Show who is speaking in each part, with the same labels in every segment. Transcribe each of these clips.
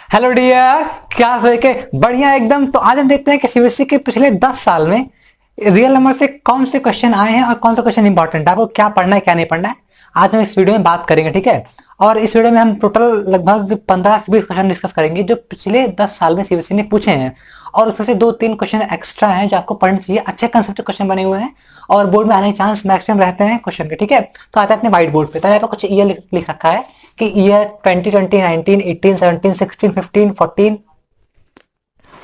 Speaker 1: Hello dear, क्या है के बढ़िया एकदम। तो आज हम देखते हैं कि सीबीएसई के पिछले 10 साल में रियल नंबर से कौन से क्वेश्चन आए हैं और कौन सा क्वेश्चन इंपॉर्टेंट है, आपको क्या पढ़ना है क्या नहीं पढ़ना है। आज हम इस वीडियो में बात करेंगे, ठीक है। और इस वीडियो में हम टोटल लगभग 15 से 20 क्वेश्चन डिस्कस करेंगे जो पिछले 10 साल में सीबीएसई ने पूछे हैं। और उसमें से 2-3 क्वेश्चन एक्स्ट्रा हैं जो आपको पढ़ने चाहिए। अच्छे कंसेप्ट क्वेश्चन बने हुए हैं और बोर्ड में आने के चांस मैक्सिमम रहते हैं क्वेश्चन के, ठीक है। तो आते हैं अपने व्हाइट बोर्ड पे। तो यहाँ पे कुछ ईयर लिख रखा है कि ईयर 2020, 19, 18, 17, 16, 15,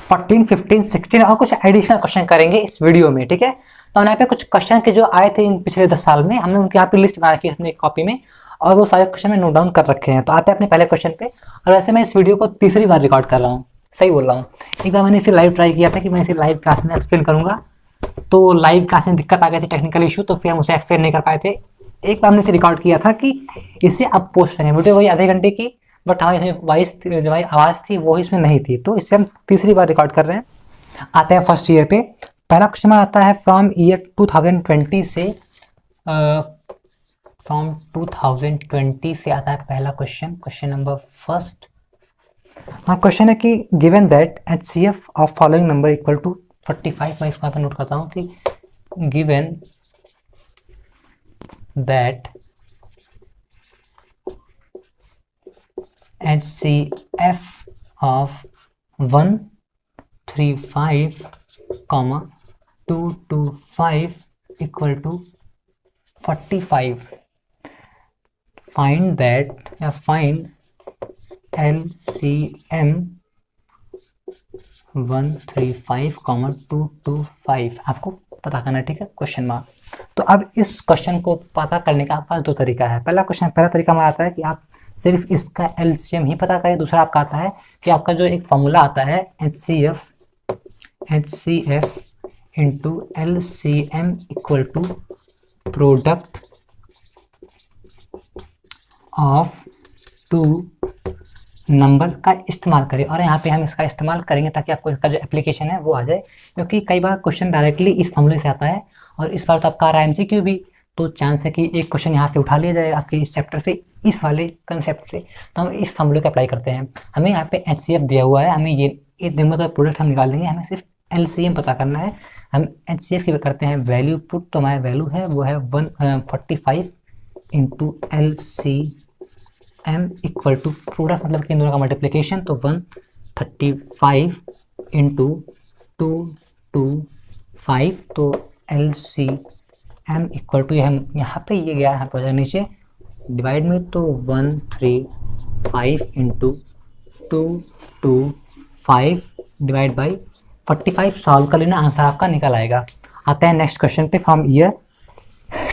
Speaker 1: 14, 16 और कुछ एडिशनल क्वेश्चन करेंगे इस वीडियो में, ठीक है। तो यहाँ पे कुछ क्वेश्चन के जो आए थे इन पिछले 10 साल में, हमने उनकी यहाँ पे लिस्ट बना रखी है अपनी कॉपी में और वो सारे क्वेश्चन में नोट डाउन कर रखे हैं। तो आते हैं अपने पहले क्वेश्चन पे। और वैसे मैं इस वीडियो को तीसरी बार रिकॉर्ड कर रहा हूँ, सही बोल रहा हूँ। एक बार मैंने इसे लाइव ट्राई किया था कि मैं इसे लाइव क्लास में एक्सप्लेन करूंगा, तो लाइव क्लास में दिक्कत आ गई थी, टेक्निकल इशू, तो फिर हम उसे एक्सप्लेन नहीं कर पाए थे। एक बार हमने इसे रिकॉर्ड किया था कि इसे अब पोस्ट करें, वीडियो वही आधे घंटे की, बट हाँ इसमें वॉइस जो हमारी आवाज़ थी वो इसमें नहीं थी, तो इससे हम तीसरी बार रिकॉर्ड कर रहे हैं। आते हैं फर्स्ट ईयर पे। पहला क्वेश्चन आता है फ्रॉम ईयर 2020 से, फ्रॉम 2020 से आता है पहला क्वेश्चन, क्वेश्चन नंबर फर्स्ट। हाँ, क्वेश्चन है कि given that HCF of following number equal to 45। मैं इसको यहाँ पे नोट करता हूँ कि given that HCF of 135, 225 equal to 45. Find LCM 135, 225 आपको पता करना है, ठीक है, क्वेश्चन मार्क। तो अब इस क्वेश्चन को पता करने का आपके पास दो तरीका है। पहला तरीका में आता है कि आप सिर्फ इसका एलसीएम ही पता करें। दूसरा आपका आता है कि आपका जो एक फॉर्मूला आता है HCF into LCM equal to product of two number का इस्तेमाल करें। और यहाँ पे हम इसका इस्तेमाल करेंगे ताकि आपको इसका जो एप्लीकेशन है वो आ जाए, क्योंकि कई बार क्वेश्चन डायरेक्टली इस फॉर्मूले से आता है और इस बार तो आपका आ रहा है एमसीक्यू भी, तो चांस है कि एक क्वेश्चन यहाँ से उठा लिया जाएगा आपके इस चैप्टर से, इस वाले कंसेप्ट से। तो हम इस फॉर्मूले को अप्लाई करते हैं। हमें यहाँ पे HCF दिया हुआ है, हमें ये दोनों का प्रोडक्ट हम निकाल लेंगे, हमें सिर्फ LCM पता करना है। हम HCF की करते हैं वैल्यू पुट, तो हमारी वैल्यू है वो है 145 into LCM equal to product, मतलब कि इन दोनों का मल्टीप्लीकेशन, तो 135 इंटू 225, तो LCM इक्वल टू हम यहाँ पे ये गया यहाँ पर नीचे डिवाइड में, तो 135 इंटू 225 डिवाइड बाई 45 सॉल्व कर लेना, आंसर आपका निकल आएगा। आते हैं नेक्स्ट क्वेश्चन पे फ्रॉम ईयर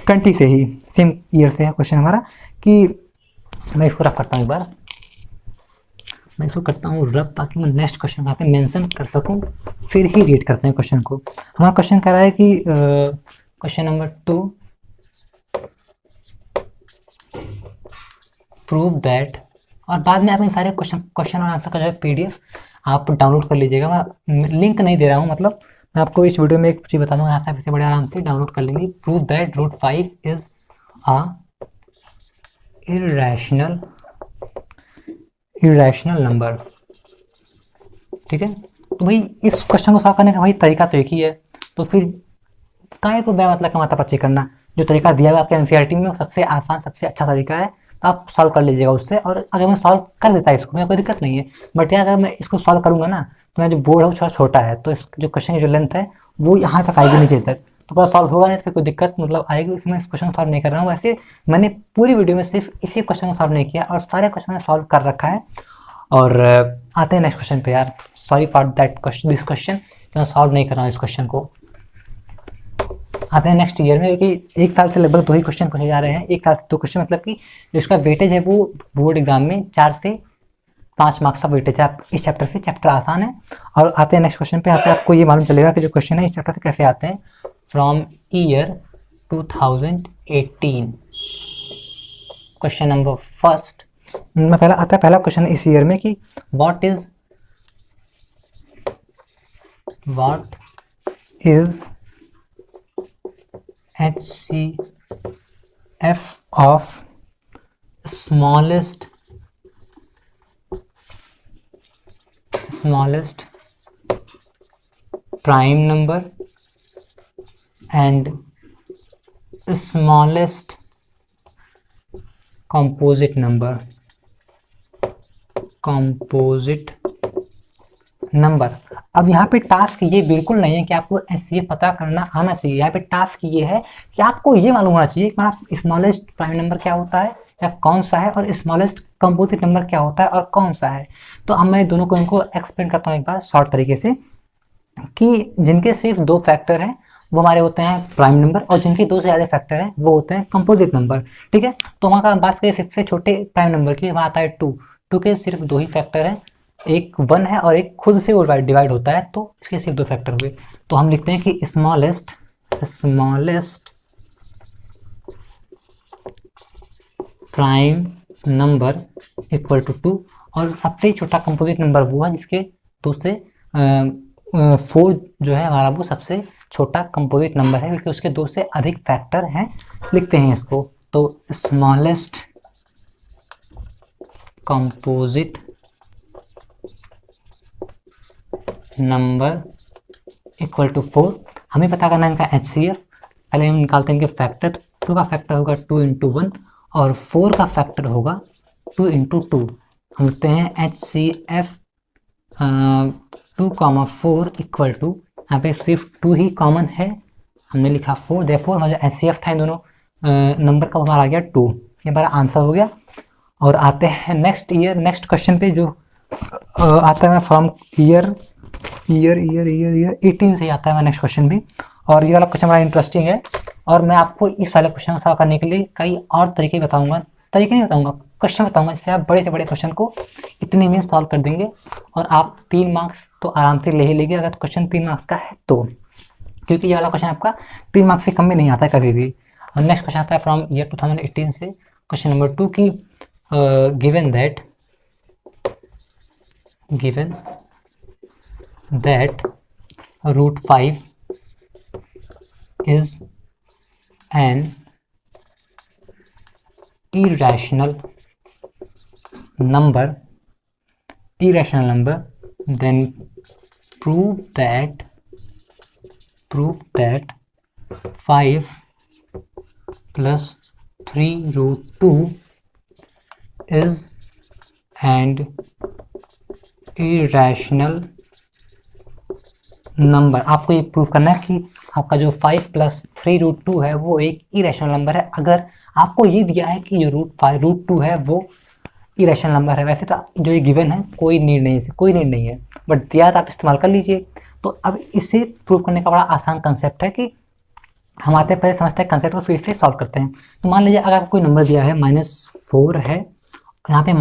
Speaker 1: 20 से ही, सेम ईयर से है क्वेश्चन हमारा। कि मैं इसको रफ करता हूँ, एक बार मैं इसको करता हूँ रफ ताकि मैं नेक्स्ट क्वेश्चन यहाँ पे मेंशन कर सकूँ, फिर ही रीड करते हैं क्वेश्चन को। हमारा क्वेश्चन कह रहा है कि क्वेश्चन नंबर 2, प्रूव दैट, और बाद में आप इन सारे क्वेश्चन और आंसर का जो है PDF आप डाउनलोड कर लीजिएगा। मैं लिंक नहीं दे रहा हूँ, मतलब मैं आपको इस वीडियो में एक चीज़ बता दूँगा, आप इसे बड़े आराम से डाउनलोड कर लेंगे। Prove that √5 is a irrational number, ठीक है। तो भाई इस क्वेश्चन को सॉल्व करने का भाई तरीका तो एक ही है, तो फिर काहे को मतलब का माथापच्ची करना। जो तरीका दिया हुआ आपके एनसीईआरटी में सबसे आसान सबसे अच्छा तरीका है, तो आप सॉल्व कर लीजिएगा उससे। और अगर मैं सॉल्व कर देता है इसको, मेरा कोई दिक्कत नहीं है, बट यहाँ अगर मैं इसको सॉल्व करूँगा ना, तो मेरा जो बोर्ड है वो थोड़ा छोटा है, तो इस जो क्वेश्चन की जो लेंथ है वो यहाँ तक आएगी, नीचे तक, तो पूरा सॉल्व होगा नहीं, तो फिर कोई दिक्कत मतलब आएगी। इसमें इस क्वेश्चन को सॉल्व नहीं कर रहा हूँ। वैसे मैंने पूरी वीडियो में सिर्फ इसी क्वेश्चन को सॉल्व नहीं किया और सारे क्वेश्चन मैंने सॉल्व कर रखा है। और आते हैं नेक्स्ट क्वेश्चन पे। यार sorry for that question, this question मैं सॉल्व नहीं कर रहा हूँ इस क्वेश्चन को। आते हैं नेक्स्ट ईयर में, क्योंकि एक साल से लगभग 2 ही क्वेश्चन पूछे जा रहे हैं, एक साल से 2 क्वेश्चन, मतलब कि जो इसका वेटेज है वो बोर्ड एग्जाम में 4 से 5 मार्क्स का वेटेज है। आप इस चैप्टर से, चैप्टर आसान है। और आते हैं नेक्स्ट क्वेश्चन पे। आते हैं आपको ये मालूम चलेगा कि जो क्वेश्चन है इस चैप्टर से कैसे आते हैं। From year 2018, question number first में पहला क्वेश्चन इस ईयर में कि what is HCF of smallest smallest prime number and smallest composite number, composite number. अब यहाँ पे टास्क ये बिल्कुल नहीं है कि आपको एचसीएफ पता करना आना चाहिए, यहाँ पे टास्क ये है कि आपको ये मालूम होना चाहिए कि स्मॉलेस्ट प्राइम नंबर क्या होता है या कौन सा है, और स्मॉलेस्ट कंपोजिट नंबर क्या होता है और कौन सा है। तो अब मैं दोनों को इनको एक्सप्लेन करता हूँ एक बार शॉर्ट तरीके से, कि जिनके सिर्फ 2 फैक्टर हैं वो हमारे होते हैं प्राइम नंबर, और जिनके 2 से ज़्यादा फैक्टर हैं वो होते हैं कंपोजिट नंबर। ठीक है, तो वहाँ का बात करें सबसे छोटे प्राइम नंबर की, वहाँ आता है 2। 2 के सिर्फ 2 ही फैक्टर हैं, एक 1 है और एक खुद से वो डिवाइड होता है, तो इसके सिर्फ 2 फैक्टर हुए। तो हम लिखते हैं कि smallest prime number equal to 2, और सबसे छोटा कंपोजिट नंबर वो है जिसके 2 से 4 जो है हमारा वो सबसे छोटा कंपोजिट नंबर है, क्योंकि उसके 2 से अधिक फैक्टर हैं। लिखते हैं इसको, तो smallest composite number equal to 4। हमें पता करना है इनका एचसीएफ। पहले हम निकालते हैं इनके फैक्टर। 2 का फैक्टर होगा 2 × 1 और 4 का फैक्टर होगा 2 × 2। हम लिखते हैं HCF 2, 4 इक्वल टू, यहाँ पे सिर्फ 2 ही कॉमन है, हमने लिखा 4, देयरफॉर हमारा जो HCF था इन दोनों नंबर का हमारा आ गया 2। ये हमारा आंसर हो गया। और आते हैं नेक्स्ट क्वेश्चन पे, जो आता है फ्रॉम ईयर 18 से ही आता है हमारा नेक्स्ट क्वेश्चन भी। और ये वाला क्वेश्चन हमारा इंटरेस्टिंग है, और मैं आपको इस वाले क्वेश्चन को सॉल्व करने के लिए कई और तरीके बताऊंगा, क्वेश्चन बताऊंगा, जिससे आप बड़े से बड़े क्वेश्चन को इतने में सॉल्व कर देंगे, और आप 3 मार्क्स तो आराम से ले ही लेंगे अगर क्वेश्चन 3 मार्क्स का है तो, क्योंकि ये वाला क्वेश्चन आपका 3 मार्क्स से कम में नहीं आता है कभी भी। और नेक्स्ट क्वेश्चन आता है फ्रॉम ईयर 2018 से, क्वेश्चन नंबर 2 की given that √5 is an irrational number, then prove that 5 plus 3√2 is an irrational number. आपको ये प्रूव करना है कि आपका जो 5 + 3√2 है वो एक इरेशनल नंबर है। अगर आपको ये दिया है कि जो √2 है वो इरेशनल नंबर है, वैसे तो जो ये गिवन है कोई नीड नहीं है, बट दिया तो आप इस्तेमाल कर लीजिए। तो अब इसे प्रूव करने का बड़ा आसान कंसेप्ट है कि हम आते हैं पहले समझते हैं कंसेप्ट को, फिर से सॉल्व करते हैं। तो मान लीजिए अगर आपको कोई नंबर दिया है -4 है, यहाँ पे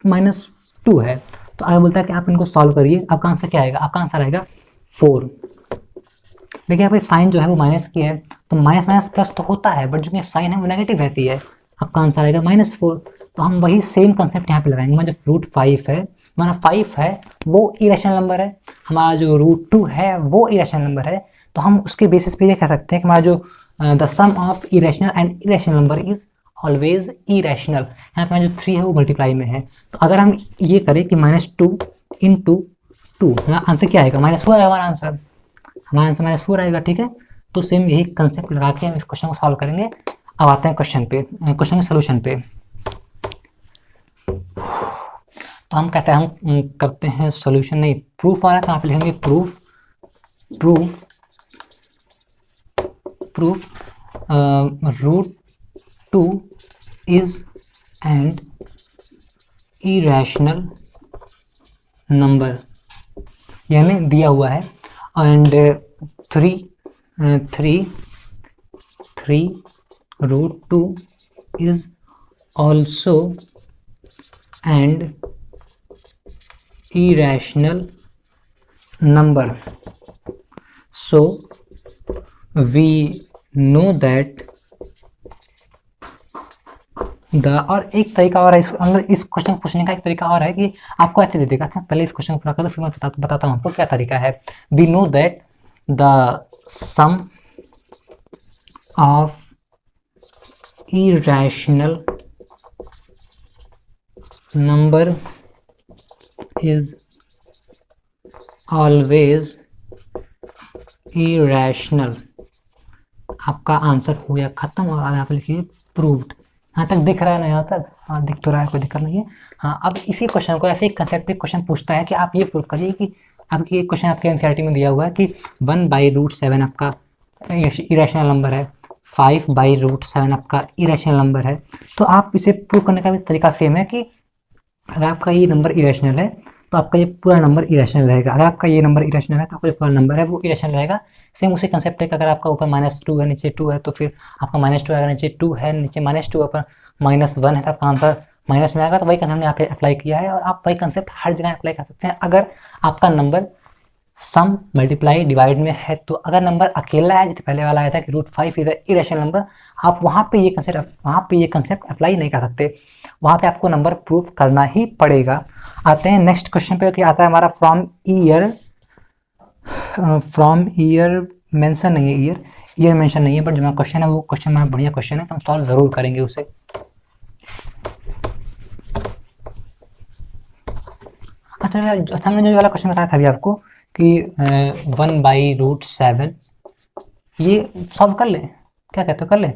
Speaker 1: -2 है, तो अगर बोलता है कि आप इनको सॉल्व करिए, आपका आंसर क्या आएगा? आपका आंसर आएगा 4। देखिए यहाँ पे साइन जो है वो माइनस की है, तो माइनस प्लस तो होता है, बट जो साइन है वो नेगेटिव रहती है। आपका आंसर आएगा -4। तो हम वही सेम कंसेप्ट यहाँ पे लगाएंगे। हमारा जो √5 है, हमारा 5 है वो इरेशनल नंबर है, हमारा जो √2 है वो इरेशनल नंबर है। तो हम उसके बेसिस पे ये कह सकते हैं कि हमारा जो the sum of irrational and irrational number is always irrational. यहाँ पे जो 3 है वो मल्टीप्लाई में है। तो अगर हम ये करें कि -2 × 2, हमारा आंसर क्या आएगा? -4 आएगा हमारा आंसर -4 आएगा। ठीक है, तो सेम यही कंसेप्ट लगा के हम इस क्वेश्चन को सॉल्व करेंगे। अब आते हैं क्वेश्चन के सोल्यूशन पे। तो हम कहते हैं, हम करते हैं सोल्यूशन, नहीं प्रूफ वाला, कहाँ पे लिखेंगे? Proof √2 is an irrational number, ये हमें दिया हुआ है। And 3√2 is also an irrational number, so we know that और एक तरीका और है इस क्वेश्चन को पूछने का, एक तरीका और है कि आपको ऐसे दे देगा। अच्छा पहले इस क्वेश्चन को पूरा कर दो, फिर मैं बताता हूँ आपको क्या तरीका है। We know that the sum of irrational number is always irrational. आपका आंसर हो गया खत्म और यहाँ पे लिखिए प्रूव्ड। यहाँ तक दिख रहा है ना? यहाँ तक हाँ दिख तो रहा है, कोई दिक्कत नहीं है। हाँ, अब इसी क्वेश्चन को ऐसे ही कंसेप्ट पे क्वेश्चन पूछता है कि आप ये प्रूव करिए कि आपकी एक क्वेश्चन आपके एनसीईआरटी में दिया हुआ है कि 1/√7 आपका इरेशनल नंबर है, 5/√7 आपका इरेशनल नंबर है। तो आप इसे प्रूव करने का भी तरीका सेम है कि अगर आपका ये नंबर इरेशनल है तो आपका ये पूरा नंबर इरेशनल रहेगा। अगर आपका ये नंबर इरेशनल है तो आपका जो पूरा नंबर है वो इरेशनल रहेगा। सेम उसी कंसेप्ट है कि अगर आपका ऊपर -2 है, नीचे 2 है, तो फिर आपका -2 आएगा, नीचे 2 है, नीचे -2 ऊपर -1 है, तो आपका आंसर माइनस में आएगा। तो वही कंसेप्ट हमने यहाँ पे अप्लाई किया है और आप वही कंसेप्ट हर जगह अप्लाई कर सकते हैं। अगर आपका नंबर सम मल्टीप्लाई डिवाइड में है, तो अगर नंबर अकेला है, जैसे पहले वाला आया था कि √5 इज इरेशनल नंबर, आप वहाँ पे ये कंसेप्ट अप्लाई नहीं कर सकते, वहाँ पे आपको नंबर प्रूफ करना ही पड़ेगा। आते हैं नेक्स्ट क्वेश्चन पे, कि आता है हमारा फ्रॉम ईयर मेंशन नहीं है, ईयर मेंशन नहीं है, बट जो हमारा क्वेश्चन है वो क्वेश्चन हमारा बढ़िया क्वेश्चन है, तो हम सॉल्व जरूर करेंगे उसे। अच्छा, हमने जो वाला क्वेश्चन बताया था अभी आपको कि 1/√7, ये सॉल्व कर ले, क्या कहते हो, कर ले।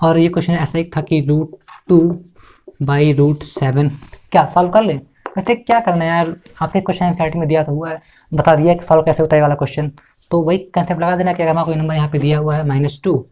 Speaker 1: और ये क्वेश्चन ऐसा ही था कि √2/√7, क्या सॉल्व कर ले। वैसे क्या करना है यार, आपके क्वेश्चन एनसीईआरटी में दिया तो हुआ है, बता दिया कि सॉल्व कैसे होता है वाला क्वेश्चन, तो वही कंसेप्ट लगा देना कि अगर हमारा कोई नंबर यहाँ पे दिया हुआ है -2,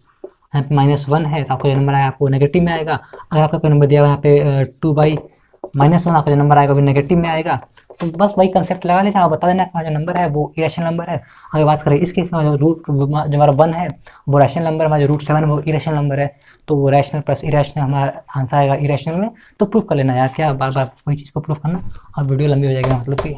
Speaker 1: यहाँ पे -1 है, तो आपको जो नंबर आया आपको नेगेटिव में आएगा। अगर आपका कोई नंबर दिया हुआ है यहाँ पे 2/-1, आपका जो नंबर आएगा वो नेगेटिव में आएगा। तो बस वही कंसेप्ट लगा लेना और बता देना कि जो नंबर है वो इरेशनल नंबर है। अगर बात करें इस केस में, जो हमारा 1 है वो रैशनल नंबर, हमारा जो √7 वो इरेशनल नंबर है, तो वो रैशनल प्लस इरेशनल हमारा आंसर आएगा इरेशनल में। तो प्रूफ कर लेना यार, क्या बार बार वही चीज़ को प्रूफ करना और वीडियो लंबी हो जाएगी, मतलब कि।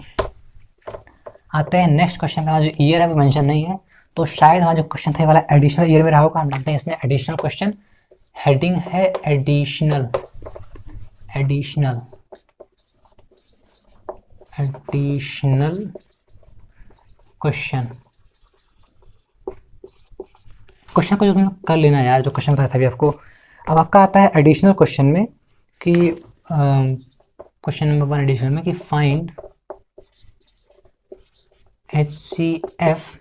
Speaker 1: आते हैं नेक्स्ट क्वेश्चन का, जो ईयर है वो मेंशन नहीं है, तो शायद हमारा जो क्वेश्चन था वाला एडिशनल ईयर में रहा होगा। हम डालते हैं इसमें एडिशनल क्वेश्चन, हेडिंग है एडिशनल क्वेश्चन को जो कर लेना यार, जो क्वेश्चन बताया था अभी आपको। अब आपका आता है एडिशनल क्वेश्चन में कि क्वेश्चन नंबर 1 एडिशनल में कि find HCF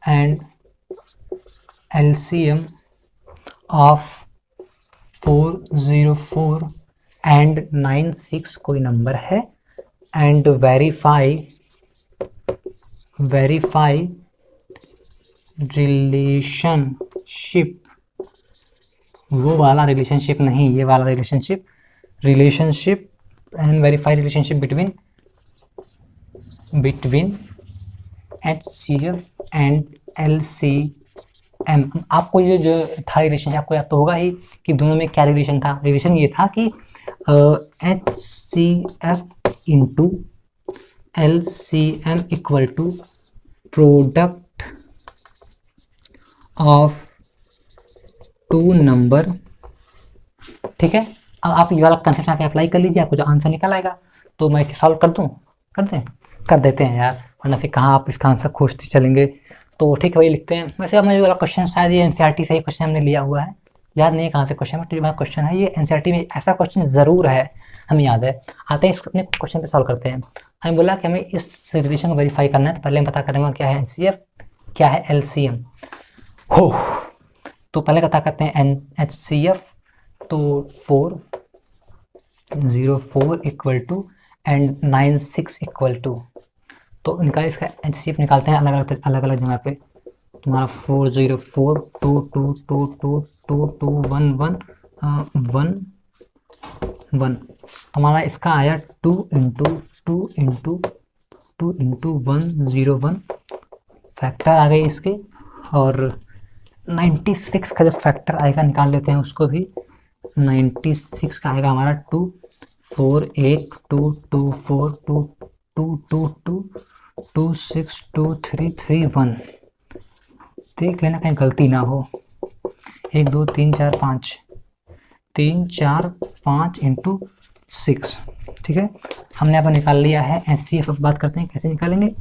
Speaker 1: and LCM of 404 and 96 कोई नंबर है, एंड वेरीफाई रिलेशनशिप, वो वाला रिलेशनशिप नहीं, ये वाला relationship and verify relationship between HCF and LCM। आपको ये जो था रिलेशनशिप आपको याद तो होगा ही कि दोनों में क्या रिलेशन था। रिलेशन ये था कि HCF into LCM equal to product of 2 number. ठीक है, अब आप ये वाला कंसेप्ट यहाँ पे अप्लाई कर लीजिए, आपको जो आंसर निकल आएगा। तो मैं इसे सॉल्व कर दूँ, कर देते हैं यार, वरना फिर कहाँ आप इसका आंसर खोजते चलेंगे। तो ठीक है, वही लिखते हैं। वैसे हमें जो वाला क्वेश्चन शायद ये एनसीईआरटी से ही क्वेश्चन हमने लिया हुआ है, याद नहीं है कहाँ से क्वेश्चन, बट ये क्वेश्चन है, ये एनसीईआरटी में ऐसा क्वेश्चन ज़रूर है, हमें याद है। आते हैं इस अपने क्वेश्चन पे सॉल्व करते हैं। हमें बोला कि हमें इस रिलेशन को वेरीफाई करना है, तो पहले हम पता करेंगे क्या है HCF, क्या है LCM। हो, तो पहले पता करते हैं HCF, तो 404 equal to and 96 equal to, तो निकाल इसका HCF निकालते हैं अलग अलग जगह पे। तुम्हारा 404 2 2 2 2 2 2 1 1 1 1, हमारा इसका आया 2 इंटू 101 फैक्टर आ गए इसके, और 96 का जो फैक्टर आएगा निकाल लेते हैं उसको भी। 96 का आएगा हमारा 2 4 8 2 2 4 2 2 2 2 2 6 2 3 3 1। देख लेना कहीं गलती ना हो। 1 2 3 4 5 3 4 5 इंटू 6। ठीक है, हमने यहाँ पर निकाल लिया है HCF। अब बात करते हैं कैसे निकालेंगे।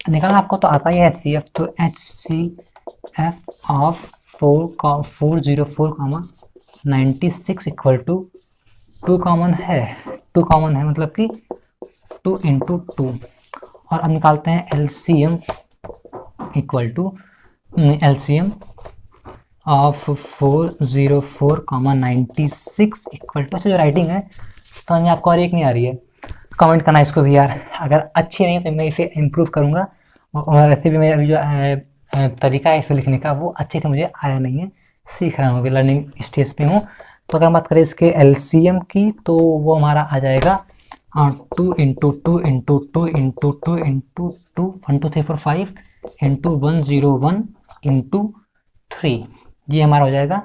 Speaker 1: निकालना आपको तो आता ही है HCF, तो HCF of 404, 96 equal to 2 common है, मतलब कि 2 इंटू 2 और अब निकालते हैं LCM equal to LCM of 404,96 equal to, जो राइटिंग है समझ में आपको और एक नहीं आ रही है, कमेंट करना इसको भी यार, अगर अच्छी नहीं तो मैं इसे इम्प्रूव करूँगा। और ऐसे भी मेरा जो तरीका है इसको लिखने का वो अच्छे से मुझे आया नहीं है, सीख रहा हूँ, अभी लर्निंग स्टेज पे हूँ। तो अगर बात करें इसके एलसीएम की तो वो हमारा आ जाएगा 2 into 2 into 2 into 2 into 2 1 2 3 4 5 into 101 into 3, ये हमारा हो जाएगा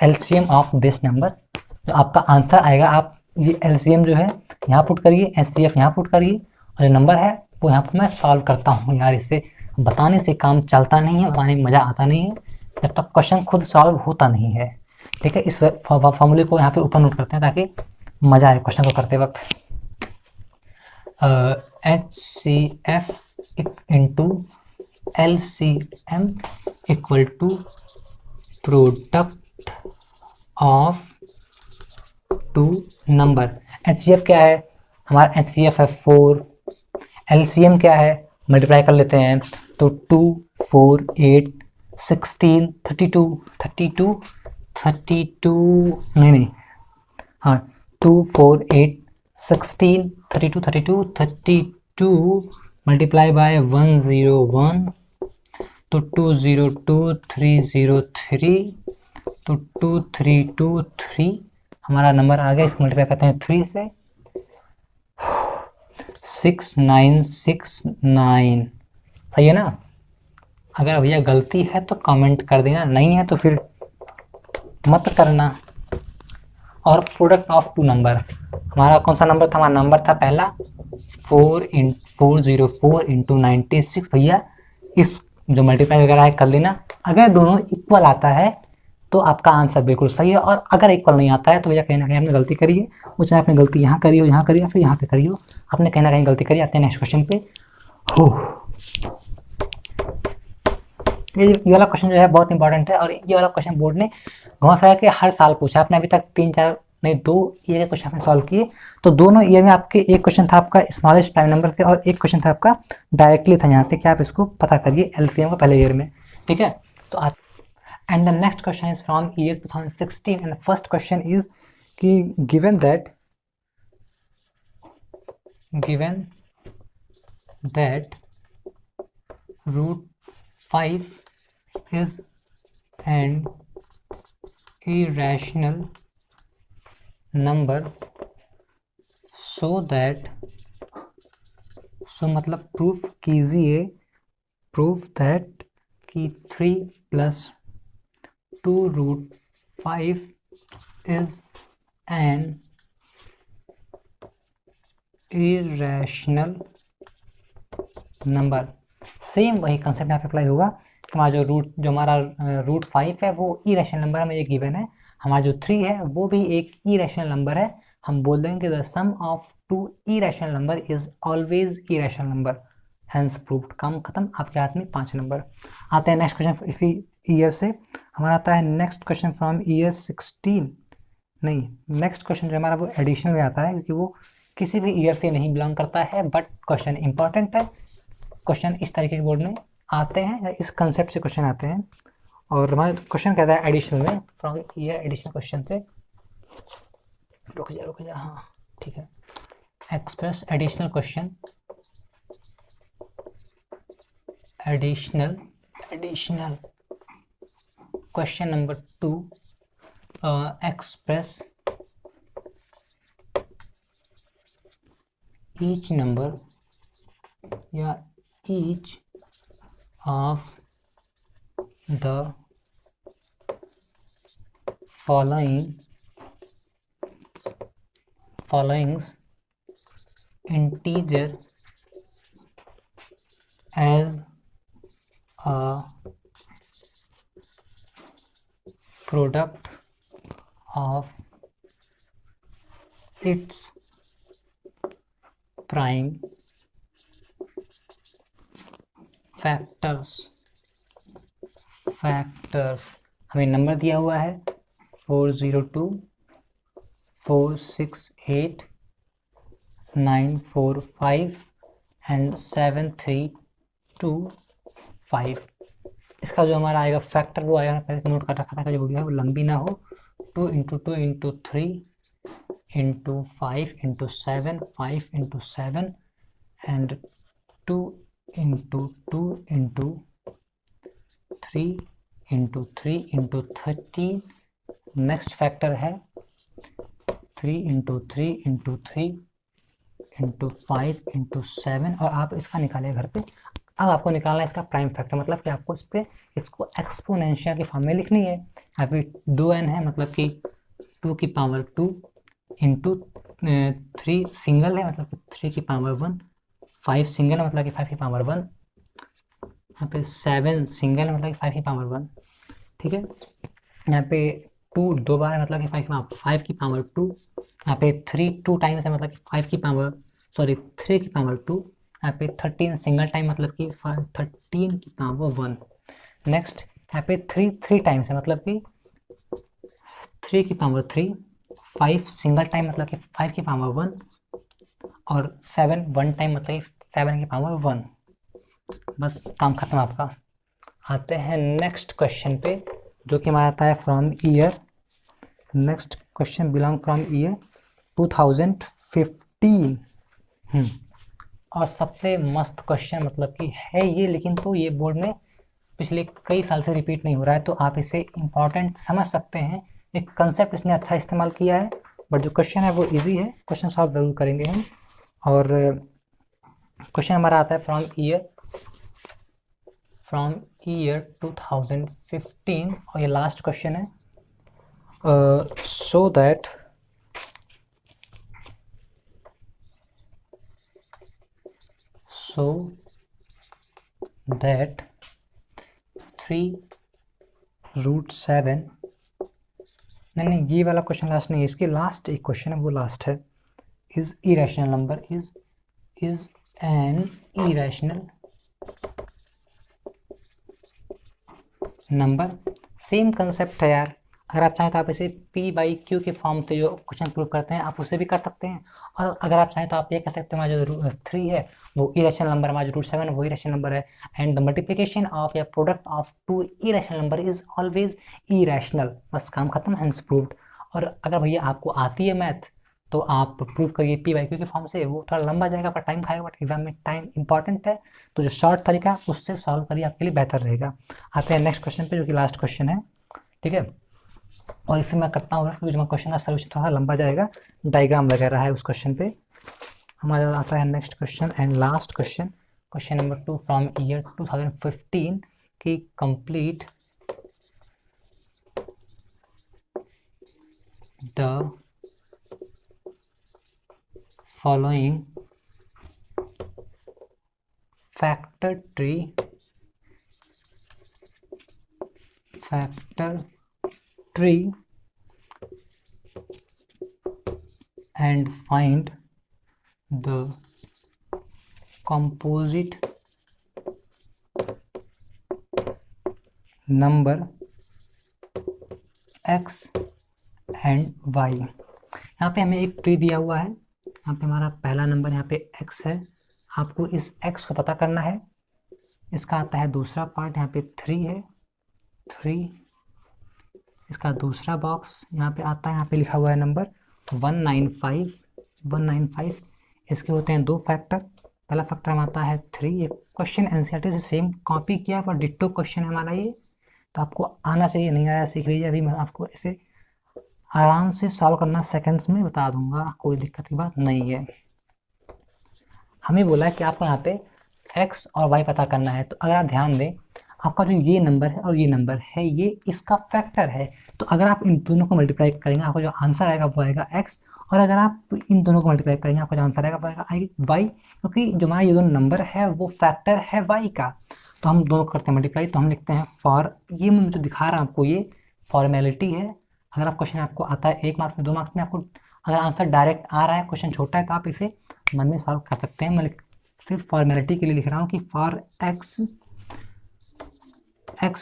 Speaker 1: एलसीएम ऑफ दिस नंबर। तो आपका आंसर आएगा, आप ये एलसीएम जो है यहाँ पुट करिए, एचसीएफ यहाँ पुट करिए, और जो नंबर है वो यहाँ पर मैं सॉल्व करता हूँ यार। इससे बताने से काम चलता नहीं है, बताने में मज़ा आता नहीं है जब तक क्वेश्चन खुद सॉल्व होता नहीं है। ठीक है, इस फॉर्मूले को यहाँ पे ऊपर नोट करते हैं ताकि मज़ा आए क्वेश्चन को करते वक्त। HCF into LCM equal to product of 2 number. HCF क्या है हमारा, HCF है 4, LCM क्या है मल्टीप्लाई कर लेते हैं तो 2 4 8 16 32 नहीं हाँ 2 4 8 16 32 मल्टीप्लाई बाय 101 तो 202 303 तो 2323 हमारा नंबर आ गया। इसको मल्टीप्लाई करते हैं 3 से 6969, सही है ना। अगर भैया गलती है तो कमेंट कर देना, नहीं है तो फिर मत करना। और प्रोडक्ट ऑफ 2 नंबर, हमारा कौन सा नंबर था, हमारा नंबर था पहला 404 इंटू 96। भैया इस जो मल्टीप्लाई वगैरह है कर लेना, अगर दोनों इक्वल आता है तो आपका आंसर बिल्कुल सही है, और अगर इक्वल नहीं आता है तो भैया कहीं ना कहीं आपने गलती करी है। वो चाहे आपने गलती यहाँ करी हो, यहाँ करी हो, फिर यहाँ पे करी हो, आपने कहीं ना कहीं गलती करी। आते हैं नेक्स्ट क्वेश्चन पे। हो ये वाला क्वेश्चन जो है बहुत इंपॉर्टेंट है, और ये वाला क्वेश्चन बोर्ड ने घुमा फिरा के हर साल पूछा। आपने अभी तक 2 ईयर के क्वेश्चन आपने सॉल्व किए, तो दोनों ईयर में आपके एक क्वेश्चन था आपका स्मॉलेस्ट प्राइम नंबर से, और एक क्वेश्चन था आपका डायरेक्टली था यहाँ से, कि आप इसको पता करिए एलसीएम का पहले ईयर में। ठीक है, तो and the next question is from year 2016, and the first question is कि given that root 5 is an irrational number, so मतलब प्रूफ कीजिए, प्रूफ दैट कि 3 + 2 √5 is an irrational number। Same वही कंसेप्ट यहाँ पे अप्लाई होगा। हमारा जो हमारा √5 है वो इरेशनल नंबर हमें ये गिवन है, हमारा जो 3 है वो भी एक इरेशनल नंबर है। हम बोल देंगे the sum of 2 irrational number is always irrational number, hence proved. काम खत्म, आपके हाथ में 5 नंबर। आते हैं नेक्स्ट क्वेश्चन इसी ईयर से, हमारा आता है नेक्स्ट क्वेश्चन फ्रॉम ईयर 16। नहीं, नेक्स्ट क्वेश्चन जो हमारा वो एडिशनल में आता है, क्योंकि वो किसी भी ईयर से नहीं बिलोंग करता है, बट क्वेश्चन इंपॉर्टेंट है। क्वेश्चन इस तरीके के बोर्ड में आते हैं, इस कंसेप्ट से क्वेश्चन आते हैं। और हमारा क्वेश्चन कहता है एडिशनल में, फ्रॉम ईयर एडिशनल क्वेश्चन से, रुक जा हाँ ठीक है, express additional question, additional question number 2, express each number या each of the followings integer as a product of its prime factors। हमें नंबर दिया हुआ है 402 468 945 एंड 7 3 2 5। इसका जो हमारा आएगा फैक्टर वो आएगा, पहले से नोट कर रखा था, जो वीडियो है वो लंबी ना हो। 2 into 2 into 3 into 5 into 7, 5 into 7 and 2 into 2 into 3 into 3 into 13। Next factor है 3 इंटू 3 इंटू 3 इंटू 5 इंटू 7, और आप इसका निकालिए घर पे। अब आपको निकालना है इसका प्राइम फैक्टर, मतलब कि आपको इस पे इसको एक्सपोनेंशियल की फॉर्म में लिखनी है। यहाँ पे 2n है, मतलब कि 2 की पावर 2 इंटू 3 सिंगल है, मतलब कि 3 की पावर 1, 5 सिंगल है, मतलब कि 5 की पावर 1, यहाँ पे 7 सिंगल है, मतलब कि 5 की पावर 1। ठीक है, यहाँ पे 2 दो बार है, मतलब कि 5 की पावर 2। यहाँ पे 3 2 टाइम्स है, मतलब कि 3 की पावर 2। यहाँ पे 13 सिंगल टाइम, मतलब कि 13 की पावर 1। नेक्स्ट यहाँ पे 3 3 टाइम्स है, मतलब कि 3 की पावर 3, 5 सिंगल टाइम, मतलब कि 5 की पावर 1, और 7 1 टाइम, मतलब कि 7 की पावर 1। बस काम खत्म आपका। आते हैं नेक्स्ट क्वेश्चन पे, जो कि हमारा आता है from year. Next question belong from year 2015। और सबसे मस्त क्वेश्चन, मतलब कि है ये, लेकिन तो ये बोर्ड में पिछले कई साल से रिपीट नहीं हो रहा है, तो आप इसे इम्पॉर्टेंट समझ सकते हैं। एक कंसेप्ट इसने अच्छा इस्तेमाल किया है, बट जो क्वेश्चन है वो इजी है। क्वेश्चन सॉल्व ज़रूर करेंगे हम। और क्वेश्चन हमारा आता है फ्रॉम ईयर 2015, और ये लास्ट क्वेश्चन है। so that so that 3√7, नहीं ये वाला क्वेश्चन लास्ट नहीं है, इसके लास्ट एक क्वेश्चन है, वो लास्ट है। Is irrational number is an irrational number. Same concept है यार। अगर आप चाहें तो आप इसे P/Q के फॉर्म से जो क्वेश्चन प्रूव करते हैं आप उससे भी कर सकते हैं, और अगर आप चाहें तो आप ये कह सकते हैं हमारा जो 3 है वो इरेशनल नंबर, हमारा जो √7 वो इरेशनल नंबर है, एंड द मल्टीप्लिकेशन ऑफ या product of 2 irrational number is always irrational. बस काम खत्म, हेंस प्रूव्ड। और अगर भैया आपको आती है मैथ तो आप प्रूव करिए P/Q के फॉर्म से, वो थोड़ा लंबा जाएगा, पर टाइम खाएगा, बट एग्जाम में टाइम इंपॉर्टेंट है, तो जो शॉर्ट तरीका है उससे सॉल्व करिए, आपके लिए बेहतर रहेगा। आते हैं नेक्स्ट क्वेश्चन पे, जो कि लास्ट क्वेश्चन है। ठीक है, और इसे मैं करता हूँ क्योंकि क्वेश्चन का सोल्यूशन थोड़ा लंबा जाएगा, डायग्राम वगैरह है उस क्वेश्चन पे। हमारा आता है next question and last question, question number 2 from year 2015 की complete the following factor tree and find the composite number x and y। यहाँ पे हमें एक ट्री दिया हुआ है, यहाँ पे हमारा पहला नंबर यहाँ पे x है, आपको इस x को पता करना है। इसका आता है दूसरा पार्ट, यहाँ पे 3 है, 3। इसका दूसरा बॉक्स यहाँ पे आता है, यहाँ पे लिखा हुआ है नंबर 195। इसके होते हैं 2 फैक्टर। पहला फैक्टर हमारा आता है 3। ये क्वेश्चन एनसीईआरटी से सेम कॉपी किया, पर डिट्टो क्वेश्चन है हमारा ये, तो आपको आना चाहिए, नहीं आया सीख लीजिए। अभी मैं आपको इसे आराम से सॉल्व करना सेकंड्स में बता दूंगा, कोई दिक्कत की बात नहीं है। हमें बोला है कि आपको यहाँ पे x और y पता करना है, तो अगर आप ध्यान दें, आपका जो ये नंबर है और ये नंबर है, ये इसका फैक्टर है, तो अगर आप इन दोनों को मल्टीप्लाई करेंगे आपको जो आंसर आएगा वो आएगा x, और अगर आप इन दोनों को मल्टीप्लाई करेंगे आपको जो आंसर आएगा वो आएगा y, क्योंकि जो हमारा ये दोनों नंबर है वो फैक्टर है y का। तो हम दोनों करते हैं मल्टीप्लाई, तो हम लिखते हैं फॉर, ये मैं जो दिखा रहा हूँ आपको ये फॉर्मेलिटी है। अगर आप क्वेश्चन आपको आता है 1 मार्क्स में, 2 मार्क्स में, आपको अगर आंसर डायरेक्ट आ रहा है, क्वेश्चन छोटा है, तो आप इसे मन में सॉल्व कर सकते हैं। मैं सिर्फ फॉर्मेलिटी के लिए लिख रहा हूँ कि for x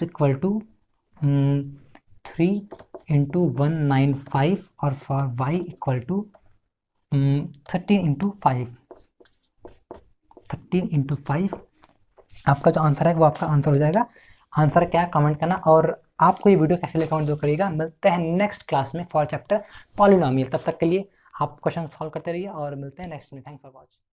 Speaker 1: equal to 3 into 195 और for y equal to 30 into 5 18 into 5। आपका जो आंसर है वो आपका आंसर हो जाएगा। आंसर क्या है कमेंट करना, और आपको ये वीडियो कैसे लगे कमेंट जरूर करिएगा। मिलते हैं नेक्स्ट क्लास में फॉर चैप्टर पॉलिनोमियल। तब तक के लिए आप क्वेश्चन सॉल्व करते रहिए और मिलते हैं नेक्स्ट में। Thanks for watching.